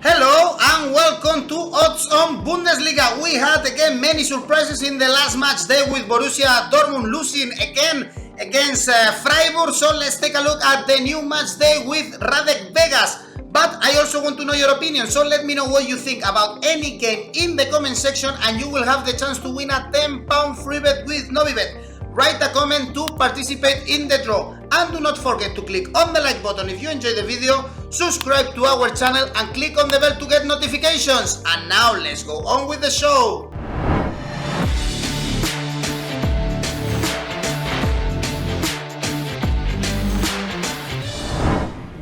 Hello and welcome to Odds on Bundesliga. We had again many surprises in the last match day with Borussia Dortmund losing again against Freiburg. So let's take a look at the new match day with Radek Vegas. But I also want to know your opinion, so let me know what you think about any game in the comment section and you will have the chance to win a £10 free bet with Novibet. Write a comment to participate in the draw. And do not forget to click on the like button if you enjoyed the video, subscribe to our channel and click on the bell to get notifications. And now let's go on with the show.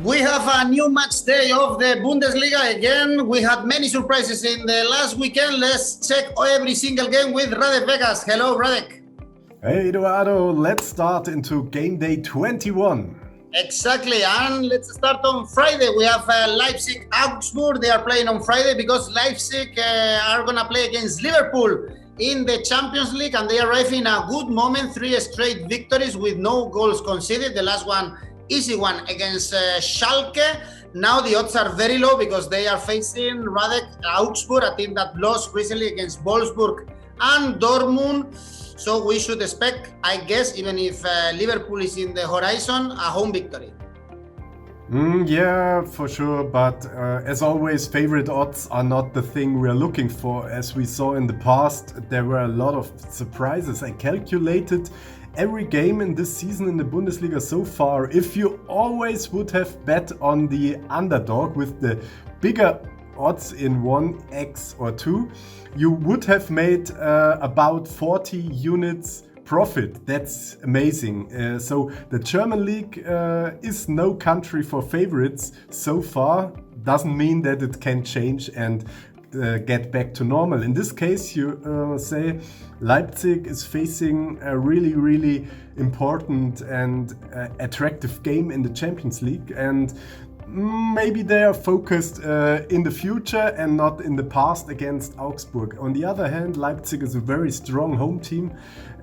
We have a new match day of the Bundesliga again. We had many surprises in the last weekend. Let's check every single game with Radek Vegas. Hello, Radek. Hey Eduardo, let's start into game day 21. Exactly, and let's start on Friday. We have Leipzig, Augsburg. They are playing on Friday because Leipzig are going to play against Liverpool in the Champions League, and they arrive in a good moment. 3 straight victories with no goals conceded. The last one, easy one against Schalke. Now the odds are very low because they are facing Augsburg, a team that lost recently against Wolfsburg and Dortmund. So we should expect, I guess, even if Liverpool is in the horizon, a home victory. Yeah, for sure. But as always, favorite odds are not the thing we're looking for. As we saw in the past, there were a lot of surprises. I calculated every game in this season in the Bundesliga so far. If you always would have bet on the underdog with the bigger odds in 1x or 2, you would have made about 40 units profit. That's amazing. So the German league is no country for favorites so far. Doesn't mean that it can change and get back to normal. In this case, you say Leipzig is facing a really important and attractive game in the Champions League, and maybe they are focused in the future and not in the past against Augsburg. On the other hand, Leipzig is a very strong home team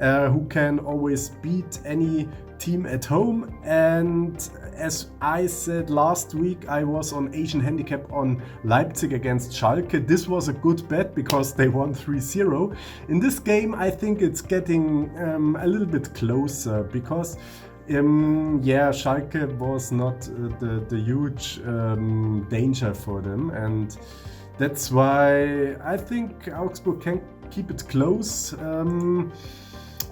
who can always beat any team at home. And as I said last week, I was on Asian handicap on Leipzig against Schalke. This was a good bet because they won 3-0. In this game, I think it's getting a little bit closer because Schalke was not the huge danger for them, and that's why I think Augsburg can keep it close.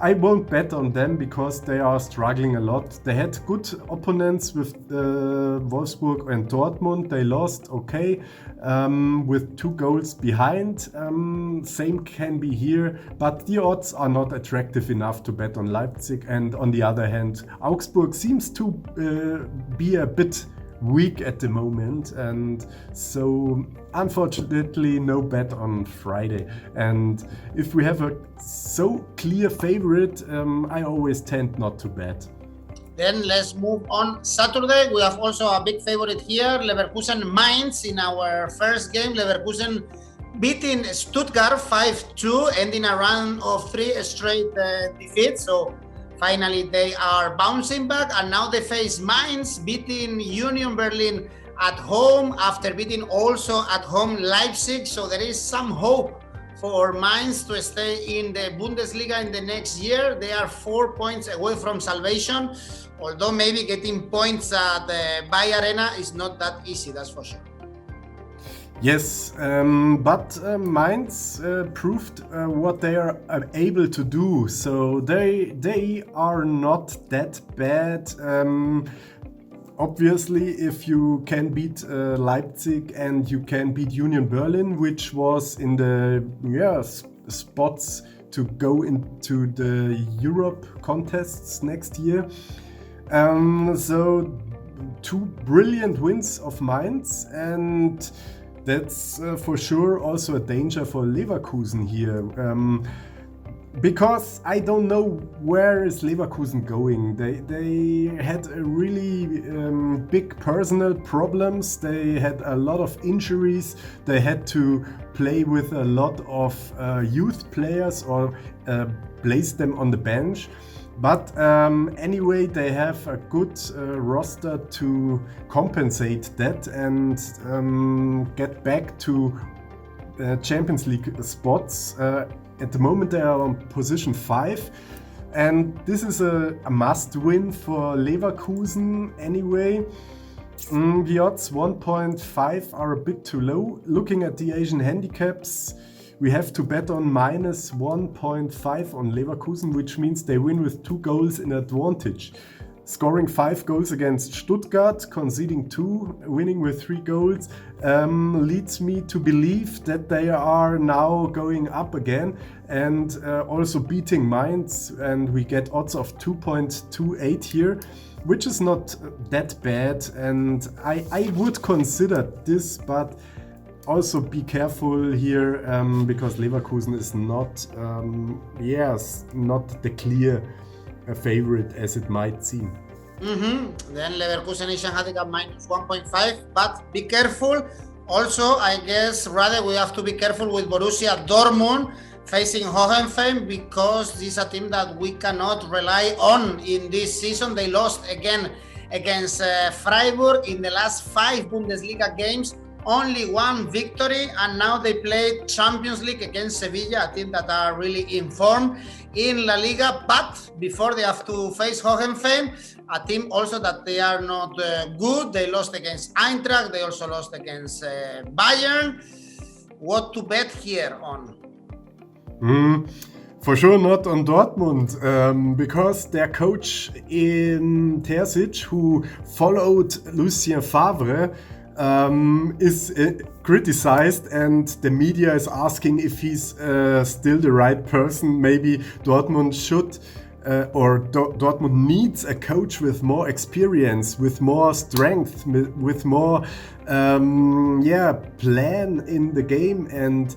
I won't bet on them because they are struggling a lot. They had good opponents with Wolfsburg and Dortmund. They lost, okay, with 2 goals behind. Same can be here, but the odds are not attractive enough to bet on Leipzig. And on the other hand, Augsburg seems to be a bit weak at the moment, and so unfortunately no bet on Friday. And if we have a so clear favorite, I always tend not to bet. Then let's move on Saturday. We have also a big favorite here, Leverkusen Mainz. In our first game, Leverkusen beating Stuttgart 5-2, ending a run of 3 straight defeats. So finally, they are bouncing back, and now they face Mainz, beating Union Berlin at home after beating also at home Leipzig. So there is some hope for Mainz to stay in the Bundesliga in the next year. They are 4 points away from salvation, although maybe getting points at the Bayer Arena is not that easy, that's for sure. Yes, but Mainz proved what they are able to do. So they are not that bad. Obviously, if you can beat Leipzig and you can beat Union Berlin, which was in the spots to go into the Europe contests next year. So 2 brilliant wins of Mainz, and that's for sure also a danger for Leverkusen here. Because I don't know where is Leverkusen going. They had a really big personal problems. They had a lot of injuries. They had to play with a lot of youth players or place them on the bench. But anyway, they have a good roster to compensate that and get back to Champions League spots. At the moment, they are on position 5. And this is a must-win for Leverkusen anyway. The odds 1.5 are a bit too low. Looking at the Asian handicaps, we have to bet on minus 1.5 on Leverkusen, which means they win with 2 goals in advantage. Scoring 5 goals against Stuttgart, conceding 2, winning with 3 goals, leads me to believe that they are now going up again and also beating Mainz, and we get odds of 2.28 here, which is not that bad, and I would consider this, but also be careful here because Leverkusen is not not the clear favorite as it might seem. Then Leverkusen Asian handicap minus 1.5, but be careful. Also, I guess rather we have to be careful with Borussia Dortmund facing Hoffenheim, because this is a team that we cannot rely on in this season. They lost again against Freiburg in the last 5 Bundesliga games. Only 1 victory, and now they play Champions League against Sevilla, a team that are really informed in La Liga. But before they have to face Hoffenheim, a team also that they are not good. They lost against Eintracht. They also lost against Bayern. What to bet here on? For sure not on Dortmund, because their coach in Terzic, who followed Lucien Favre, is criticized, and the media is asking if he's still the right person. Maybe Dortmund should Dortmund needs a coach with more experience, with more strength, with more plan in the game. And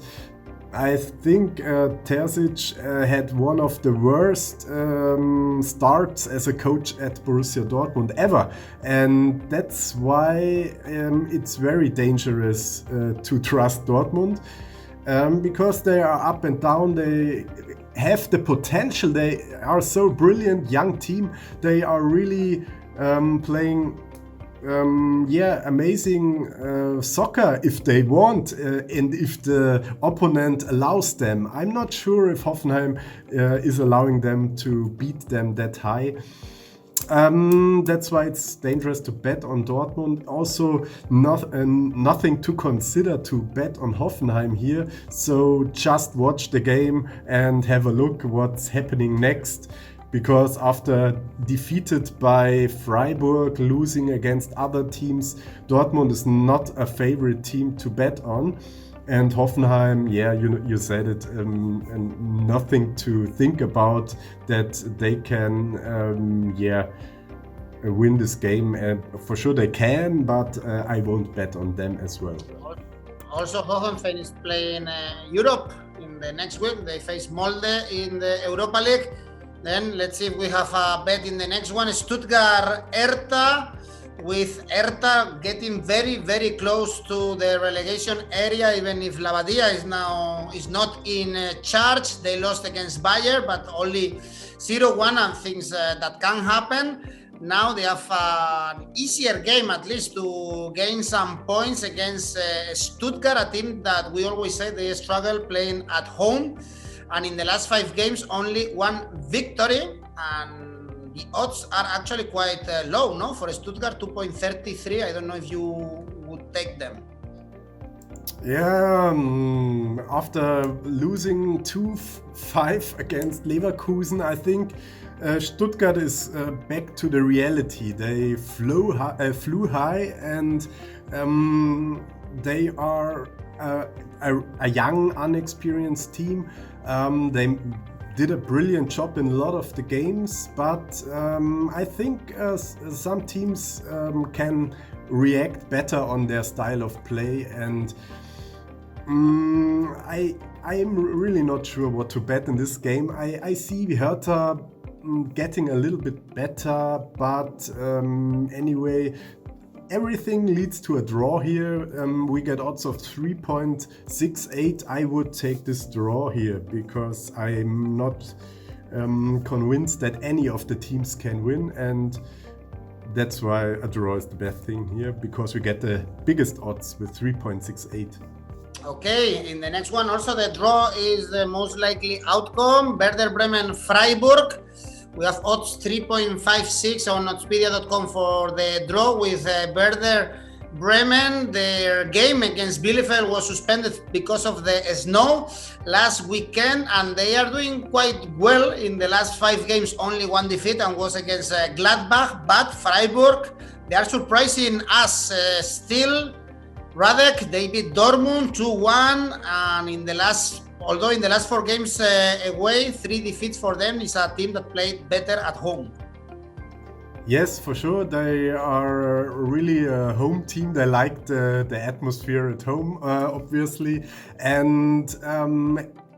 I think Terzic had one of the worst starts as a coach at Borussia Dortmund ever, and that's why it's very dangerous to trust Dortmund, because they are up and down. They have the potential. They are so brilliant, young team. They are really playing amazing soccer if they want, and if the opponent allows them. I'm not sure if Hoffenheim is allowing them to beat them that high. That's why it's dangerous to bet on Dortmund. Also, nothing to consider to bet on Hoffenheim here. So just watch the game and have a look what's happening next. Because after defeated by Freiburg, losing against other teams, Dortmund is not a favorite team to bet on. And Hoffenheim, you said it, and nothing to think about, that they can, win this game. For sure they can, but I won't bet on them as well. Also, Hoffenheim is playing Europe in the next week. They face Molde in the Europa League. Then let's see if we have a bet in the next one. Stuttgart Hertha, with Hertha getting very, very close to the relegation area, even if Labadia is not in charge. They lost against Bayer, but only 0-1, and things that can happen. Now they have an easier game, at least, to gain some points against Stuttgart, a team that we always say they struggle playing at home. And in the last 5 games, only 1 victory, and the odds are actually quite low, no? For Stuttgart, 2.33. I don't know if you would take them. Yeah, after losing 2-5 against Leverkusen, I think Stuttgart is back to the reality. They flew high, and they are a young, unexperienced team. They did a brilliant job in a lot of the games, but I think some teams can react better on their style of play, and I am really not sure what to bet in this game. I see Hertha getting a little bit better, but anyway, everything leads to a draw here. We get odds of 3.68. I would take this draw here because I'm not convinced that any of the teams can win, and that's why a draw is the best thing here, because we get the biggest odds with 3.68. Okay, in the next one also the draw is the most likely outcome. Werder Bremen Freiburg. We have odds 3.56 on Oddspedia.com for the draw with Werder Bremen. Their game against Bielefeld was suspended because of the snow last weekend, and they are doing quite well in the last 5 games. Only 1 defeat, and was against Gladbach. But Freiburg, they are surprising us still. Radek, they beat Dortmund 2-1, and although in the last 4 games away, 3 defeats for them, is a team that played better at home. Yes, for sure. They are really a home team. They like the atmosphere at home, obviously. And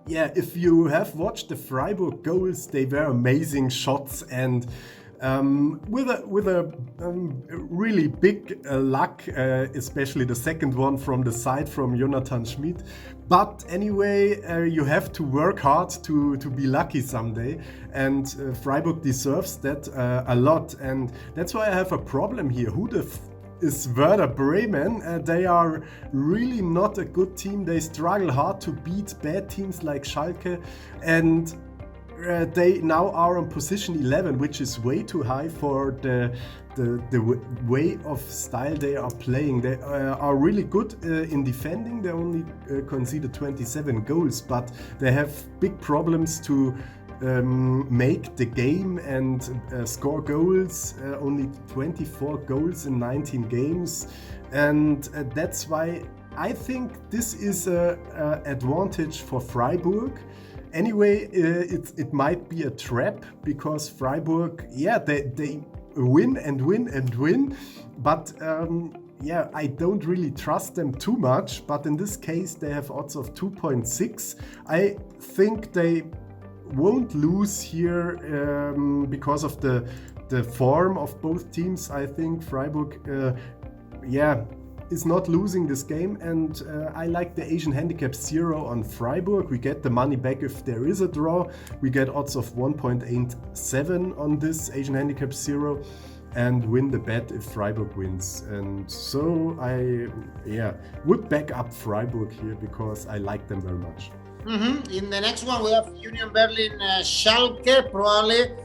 if you have watched the Freiburg goals, they were amazing shots, and with a really big luck, especially the second one from the side from Jonathan Schmid. But anyway, you have to work hard to be lucky someday, and Freiburg deserves that a lot, and that's why I have a problem here. Who is Werder Bremen? They are really not a good team. They struggle hard to beat bad teams like Schalke, and they now are on position 11, which is way too high for the way of style they are playing. They are really good in defending. They only conceded 27 goals, but they have big problems to make the game and score goals. Only 24 goals in 19 games, and that's why I think this is an advantage for Freiburg. Anyway, it might be a trap, because Freiburg, they win and win and win, but I don't really trust them too much. But in this case, they have odds of 2.6. I think they won't lose here because of the form of both teams. I think Freiburg, is not losing this game, and I like the Asian handicap 0 on Freiburg. We get the money back if there is a draw. We get odds of 1.87 on this Asian handicap 0, and win the bet if Freiburg wins. And so I would back up Freiburg here, because I like them very much. In the next one we have Union Berlin Schalke. Probably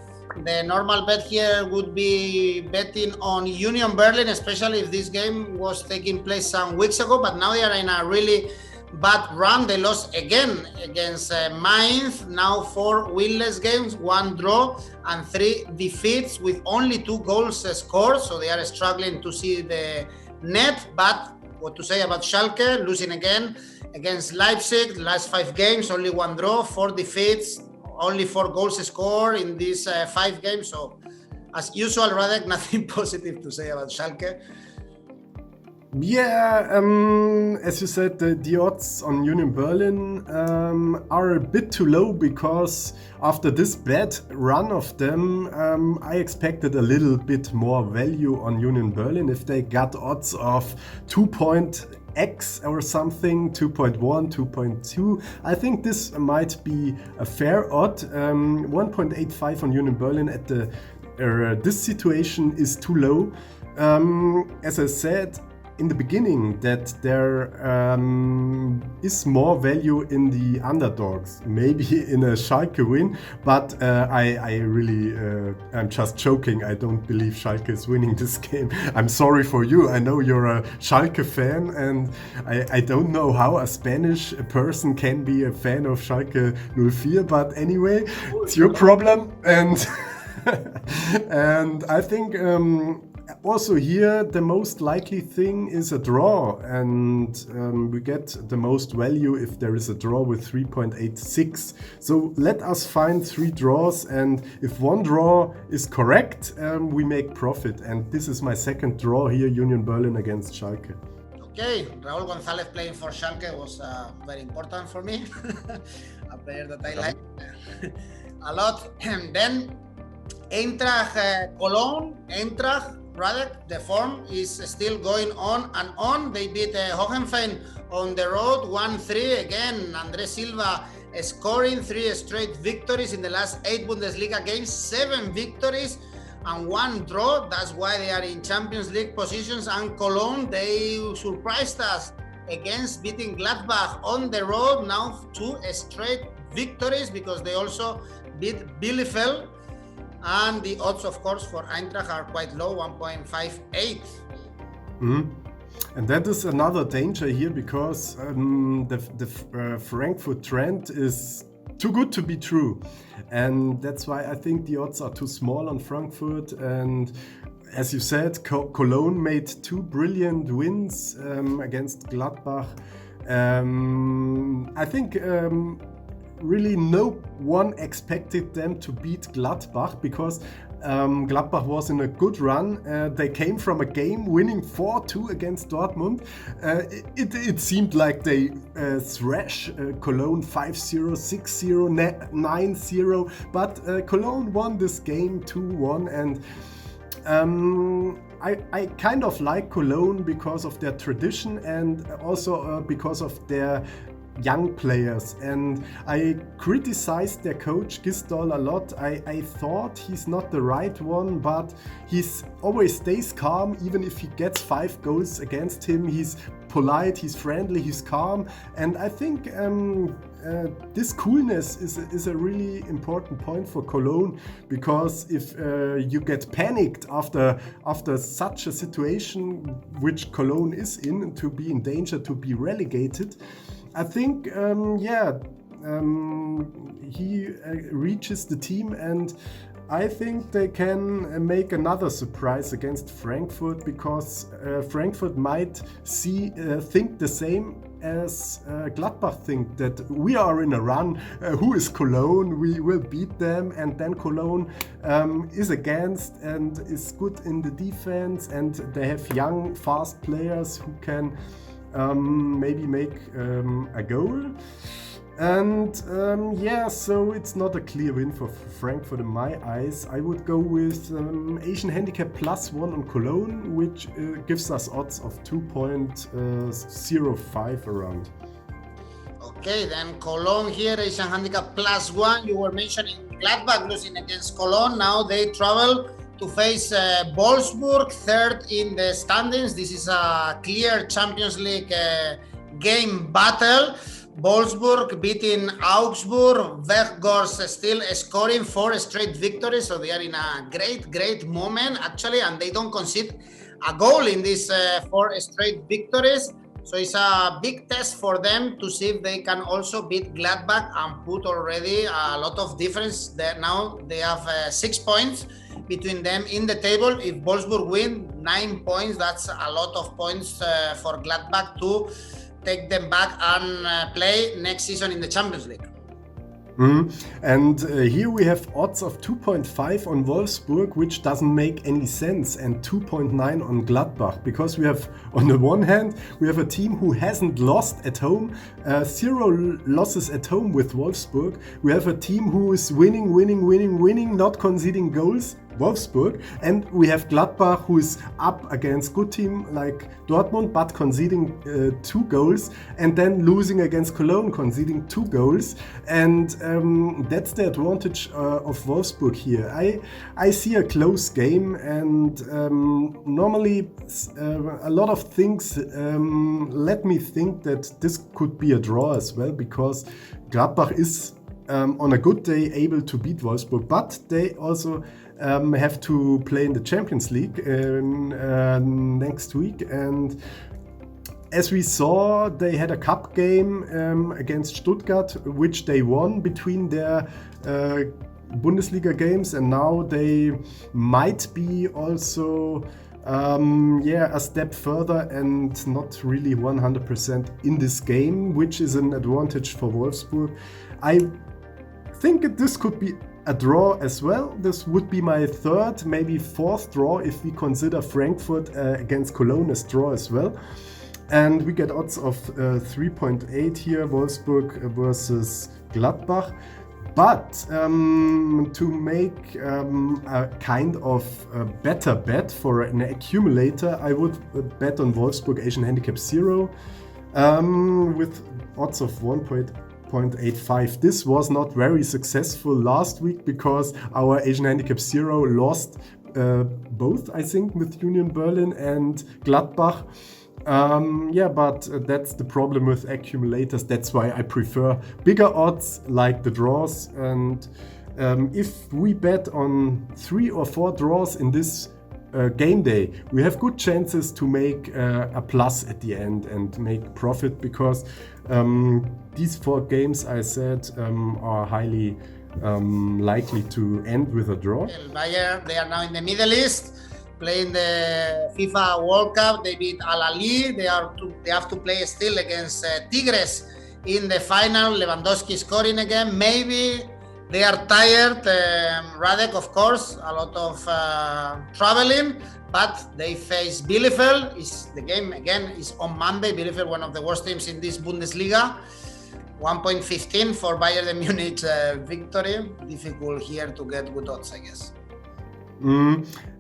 the normal bet here would be betting on Union Berlin, especially if this game was taking place some weeks ago, but now they are in a really bad run. They lost again against Mainz. Now 4 winless games, 1 draw and 3 defeats, with only 2 goals scored, so they are struggling to see the net. But what to say about Schalke? Losing again against Leipzig. The last 5 games, only 1 draw, 4 defeats, only 4 goals scored in these 5 games. So, as usual, Radek, nothing positive to say about Schalke. Yeah, as you said, the odds on Union Berlin are a bit too low, because after this bad run of them, I expected a little bit more value on Union Berlin. If they got odds of 2.x or something, 2.1, 2.2, I think this might be a fair odd. 1.85 on Union Berlin at this situation is too low. As I said in the beginning, that there is more value in the underdogs, maybe in a Schalke win, but I really, I'm just joking. I don't believe Schalke is winning this game. I'm sorry for you. I know you're a Schalke fan, and I don't know how a Spanish person can be a fan of Schalke 04, but anyway, it's your problem. And and I think also here the most likely thing is a draw, and we get the most value if there is a draw with 3.86. So let us find 3 draws, and if 1 draw is correct, we make profit. And this is my second draw here, Union Berlin against Schalke. Okay, Raúl González playing for Schalke was very important for me. A player that I like a lot. And then Eintracht Cologne, Radek, the form is still going on and on. They beat Hoffenheim on the road 1-3. Again, André Silva scoring 3 straight victories in the last 8 Bundesliga games, 7 victories and 1 draw. That's why they are in Champions League positions. And Cologne, they surprised us against beating Gladbach on the road. Now 2 straight victories because they also beat Bielefeld. And the odds, of course, for Eintracht are quite low, 1.58. And that is another danger here because the Frankfurt trend is too good to be true. And that's why I think the odds are too small on Frankfurt. And as you said, Cologne made 2 brilliant wins against Gladbach. I think really no one expected them to beat Gladbach because Gladbach was in a good run. They came from a game winning 4-2 against Dortmund. It seemed like they thrashed Cologne 5-0, 6-0, 9-0, but Cologne won this game 2-1. And I kind of like Cologne because of their tradition and also because of their young players, and I criticized their coach Gisdol a lot. I thought he's not the right one, but he's always stays calm even if he gets 5 goals against him. He's polite, he's friendly, he's calm, and I think this coolness is a really important point for Cologne, because if you get panicked after such a situation which Cologne is in, to be in danger to be relegated, I think, he reaches the team, and I think they can make another surprise against Frankfurt, because Frankfurt might think the same as Gladbach think, that we are in a run, who is Cologne, we will beat them, and then Cologne is against and is good in the defense, and they have young, fast players who can maybe make a goal. And so it's not a clear win for Frankfurt in my eyes. I would go with Asian handicap +1 on Cologne, which gives us odds of 2.05 around. Okay, then Cologne here, Asian handicap +1. You were mentioning Gladbach losing against Cologne. Now they travel to face Wolfsburg, 3rd in the standings. This is a clear Champions League game battle. Wolfsburg beating Augsburg. Weghorst still scoring 4 straight victories, so they are in a great moment actually, and they don't concede a goal in these 4 straight victories. So it's a big test for them to see if they can also beat Gladbach and put already a lot of difference there. Now they have 6 points between them in the table. If Wolfsburg win, 9 points, that's a lot of points for Gladbach to take them back and play next season in the Champions League. And here we have odds of 2.5 on Wolfsburg, which doesn't make any sense, and 2.9 on Gladbach, because we have, on the one hand, we have a team who hasn't lost at home, 0 losses at home with Wolfsburg. We have a team who is winning, not conceding goals, Wolfsburg, and we have Gladbach, who is up against good team like Dortmund but conceding 2 goals, and then losing against Cologne, conceding 2 goals, and that's the advantage of Wolfsburg here. I see a close game, and normally a lot of things let me think that this could be a draw as well, because Gladbach is on a good day able to beat Wolfsburg, but they also have to play in the Champions League next week, and as we saw, they had a cup game against Stuttgart, which they won between their Bundesliga games, and now they might be also a step further and not really 100% in this game, which is an advantage for Wolfsburg. I think this could be a draw as well. This would be my 3rd, maybe 4th draw if we consider Frankfurt against Cologne as draw as well. And we get odds of 3.8 here, Wolfsburg versus Gladbach. But to make a kind of a better bet for an accumulator, I would bet on Wolfsburg Asian handicap 0 with odds of 1.8 0.85. This was not very successful last week because our Asian Handicap Zero lost both, I think, with Union Berlin and Gladbach. But that's the problem with accumulators. That's why I prefer bigger odds like the draws. And if we bet on 3 or 4 draws in this game day, we have good chances to make a plus at the end and make profit, because these 4 games I said are highly likely to end with a draw. Bayern, they are now in the Middle East playing the FIFA World Cup. They beat Al Ahly. They have to play still against Tigres in the final. Lewandowski scoring again. Maybe they are tired. Radek, of course, a lot of traveling, but they face Bielefeld. The game again is on Monday. Bielefeld, one of the worst teams in this Bundesliga. 1.15 for Bayern Munich victory. Difficult here to get good odds, I guess.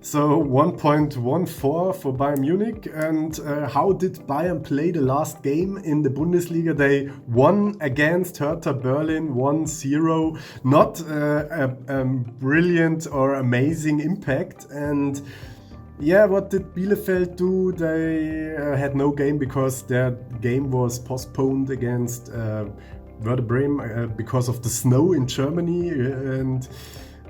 So 1.14 for Bayern Munich. And how did Bayern play the last game in the Bundesliga? They won against Hertha Berlin 1-0. Not a brilliant or amazing impact. And what did Bielefeld do? They had no game because their game was postponed against Werder Bremen because of the snow in Germany. And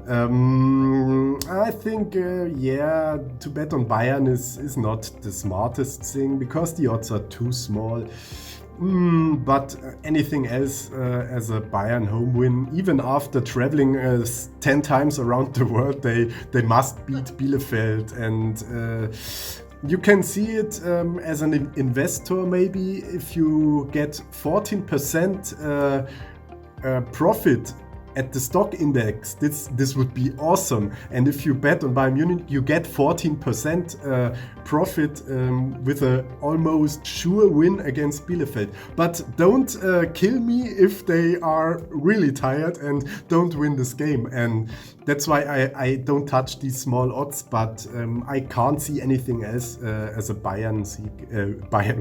I think, to bet on Bayern is not the smartest thing because the odds are too small. But anything else as a Bayern home win, even after traveling 10 times around the world, they must beat Bielefeld. And you can see it as an investor, maybe if you get 14% profit at the stock index, this would be awesome. And if you bet on Bayern Munich, you get 14% profit with a almost sure win against Bielefeld. But don't kill me if they are really tired and don't win this game. And that's why I don't touch these small odds. But I can't see anything else as a Bayern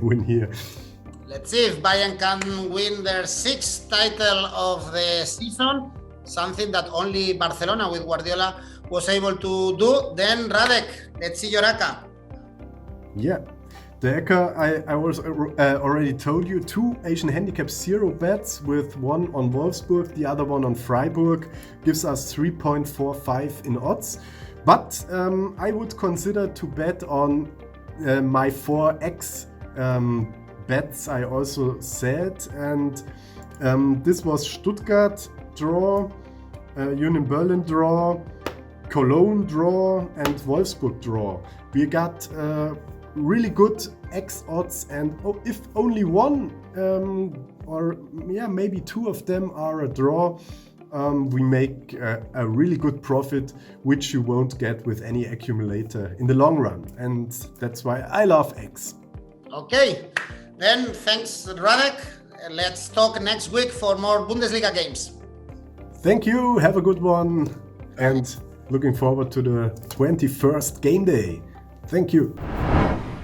win here. Let's see if Bayern can win their 6th title of the season. Something that only Barcelona with Guardiola was able to do. Then Radek, let's see your ACCA. Yeah, the ACCA, I was already told you, 2 Asian Handicap Zero bets, with one on Wolfsburg, the other one on Freiburg, gives us 3.45 in odds. But I would consider to bet on my 4x bets I also said, and this was Stuttgart draw, Union Berlin draw, Cologne draw, and Wolfsburg draw. We got really good X odds, and if only one maybe 2 of them are a draw, we make a really good profit, which you won't get with any accumulator in the long run. And that's why I love X. Okay, then thanks Radek. Let's talk next week for more Bundesliga games. Thank you, have a good one, and looking forward to the 21st game day. Thank you.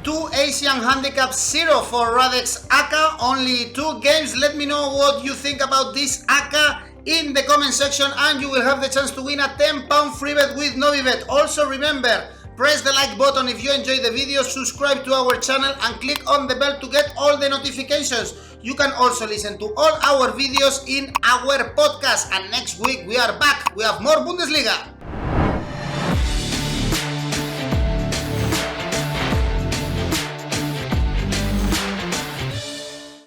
2 Asian Handicap Zero for Radek's ACCA, only 2 games. Let me know what you think about this ACCA in the comment section, and you will have the chance to win a £10 free bet with Novibet. Also remember, press the like button if you enjoyed the video, subscribe to our channel and click on the bell to get all the notifications. You can also listen to all our videos in our podcast, and next week we are back. We have more Bundesliga.